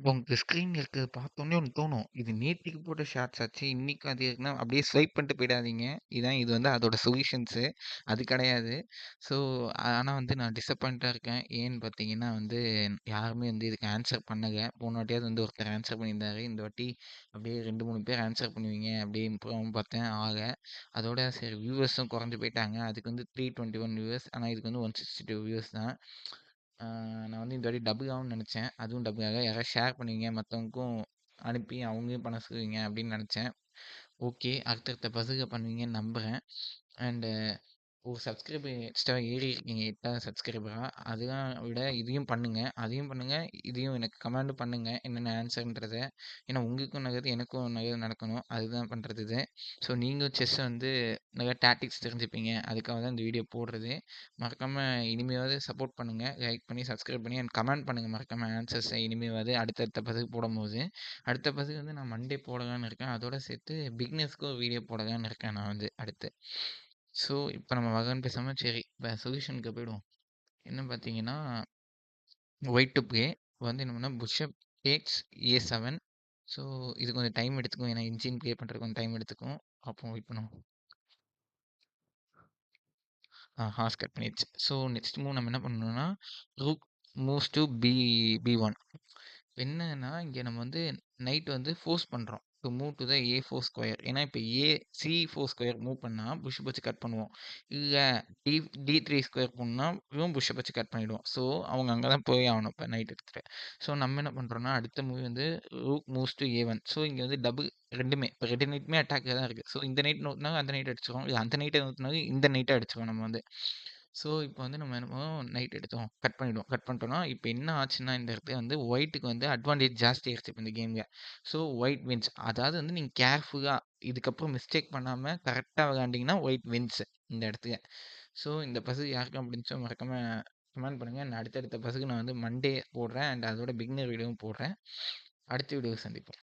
உங்க ஸ்க்ரீன்ல இருக்கிறத பார்த்தோனே ஒண்ணு தோணும். இது நேத்திக்கு போட்ட ஷார்ட்ஸ் ஆச்சு. இன்னைக்கு அது இருக்குன்னா அப்படியே ஸ்வைப் பண்ணிட்டு போயிடாதீங்க. இது வந்து அதோட சொல்யூஷன்ஸு. அது கிடையாது. ஸோ ஆனா வந்து நான் டிசப்பாயிண்ட்டா இருக்கேன். ஏன்னு பார்த்தீங்கன்னா வந்து யாருமே வந்து இதுக்கு ஆன்சர் பண்ணல. போன வாட்டியாவது வந்து ஒருத்தர் ஆன்சர் பண்ணியிருந்தாரு. இந்த வாட்டி அப்படியே 2, 3 பேர் ஆன்சர் பண்ணுவீங்க அப்படியே இம்ப்ரூவ் பார்த்தேன் அதோட சரி வியூவர்ஸும் குறைஞ்சு போயிட்டாங்க. அதுக்கு வந்து 321 வியூவர்ஸ். ஆனா இதுக்கு வந்து 162 வியூவர்ஸ் தான். நான் வந்து இந்த வாட்டி டபுள் ஆகும்னு நெனச்சேன். அதுவும் டபுள் ஆகல. யாராவது ஷேர் பண்ணுவீங்க, மத்தவங்களுக்கும் அனுப்பி அவங்களையும் பண்ண சொல்லுவீங்க அப்படின்னு நெனச்சேன். ஓகே. அடுத்தடுத்த பசங்க பண்ணுவீங்கன்னு நம்புறேன். அண்டு ஒரு சப்ஸ்கிரைபர் எக்ஸ்ட்ரா ஏறி இருக்கீங்க 8வது சப்ஸ்கிரைபரா. அதெல்லாம் விட இதையும் பண்ணுங்க. அதையும் பண்ணுங்க. இதையும் எனக்கு கமெண்ட் பண்ணுங்க. என்னென்ன ஆன்சர்ன்றத. ஏன்னா உங்களுக்கும் நல்லது, எனக்கும் நல்லது நடக்கணும். அதுதான் பண்றது இது. ஸோ நீங்களும் செஸ் வந்து நிறைய டாக்டிக்ஸ் தெரிஞ்சுப்பீங்க. அதுக்காக தான் இந்த வீடியோ போடுறது. மறக்காம இனிமேவாவது சப்போர்ட் பண்ணுங்க. லைக் பண்ணி, சப்ஸ்கிரைப் பண்ணி அண்ட் கமெண்ட் பண்ணுங்க மறக்காம ஆன்சர்ஸை இனிமேவாவது அடுத்தடுத்த பதிவு போடும்போது. அடுத்த பதிவு வந்து நான் மண்டே போடலான்னு இருக்கேன். அதோட சேர்த்து பிகினர்ஸ்க்கு ஒரு வீடியோ போடலான்னு இருக்கேன் நான் வந்து அடுத்து. ஸோ இப்போ நம்ம வகன்னு பேசாம சரி இப்போ சொல்யூஷனுக்கு போயிடுவோம். என்ன பார்த்தீங்கன்னா ஒயிட் டு ப்ளே வந்து என்ன பண்ணால் புஷ்அப் டேக்ஸ் A7. ஸோ இது கொஞ்சம் டைம் எடுத்துக்கும். ஏன்னா இன்ஜின் ப்ளே பண்ணுறதுக்கு கொஞ்சம் டைம் எடுத்துக்கும். அப்போ வெயிட் பண்ணுவோம். ஹார்ஸ் கட் பண்ணிடுச்சு. ஸோ நெக்ஸ்ட் மூவ் நம்ம என்ன பண்ணணும்னா ரூக் மூவ்ஸ் டு B1. என்னன்னா இங்கே நம்ம வந்து நைட் வந்து ஃபோர்ஸ் பண்ணுறோம் to move to the A4 square. ஏன்னா இப்போ C4 ஸ்கொயர் மூவ் பண்ணால் புஷ் வச்சு கட் பண்ணுவோம். இல்லை D3 ஸ்கொயர் பண்ணால் இவன் புஷ்ஷை வச்சு கட் பண்ணிவிடுவோம். ஸோ அவங்க அங்கே தான் போய் ஆகணும் இப்போ நைட் எடுத்துகிட்டு. ஸோ நம்ம என்ன பண்ணுறோம்னா அடுத்த மூவ் வந்து rook moves to A1. So இங்கே வந்து டபுள் ரெண்டுமே இப்போ ரெண்டு நைட்டுமே அட்டாக்கில் தான் இருக்குது. ஸோ இந்த நைட் நோட்டினாலும் அந்த நைட் அடிச்சிருவோம். இல்லை அந்த நைட்டை நோட்டினாலும் இந்த நைட்டை அடிச்சிருவோம் நம்ம வந்து. ஸோ இப்போ வந்து நம்ம என்ன பண்ணுவோம் நைட் எடுத்தோம் கட் பண்ணிவிடுவோம். கட் பண்ணிட்டோம்னா இப்போ என்ன ஆச்சுன்னா இந்த இடத்துல வந்து ஒயிட்டுக்கு வந்து அட்வான்டேஜ் ஜாஸ்தி ஆயிடுச்சு இப்போ இந்த கேமில். So white wins. அதாவது வந்து நீங்கள் கேர்ஃபுல்லாக இதுக்கப்புறம் மிஸ்டேக் பண்ணாமல் கரெக்டாக விளையாண்டிங்கன்னா ஒயிட் வின்ஸ் இந்த இடத்துல. ஸோ இந்த பசு யாருக்கும் பிடிச்சோ மறக்காம கமெண்ட் பண்ணுங்கள். நான் அடுத்தடுத்த பசுக்கு நான் வந்து மண்டே போடுறேன் அண்ட் அதோட பிகினர் வீடியோவும் போடுறேன். அடுத்த வீடியோ சந்திப்போம்.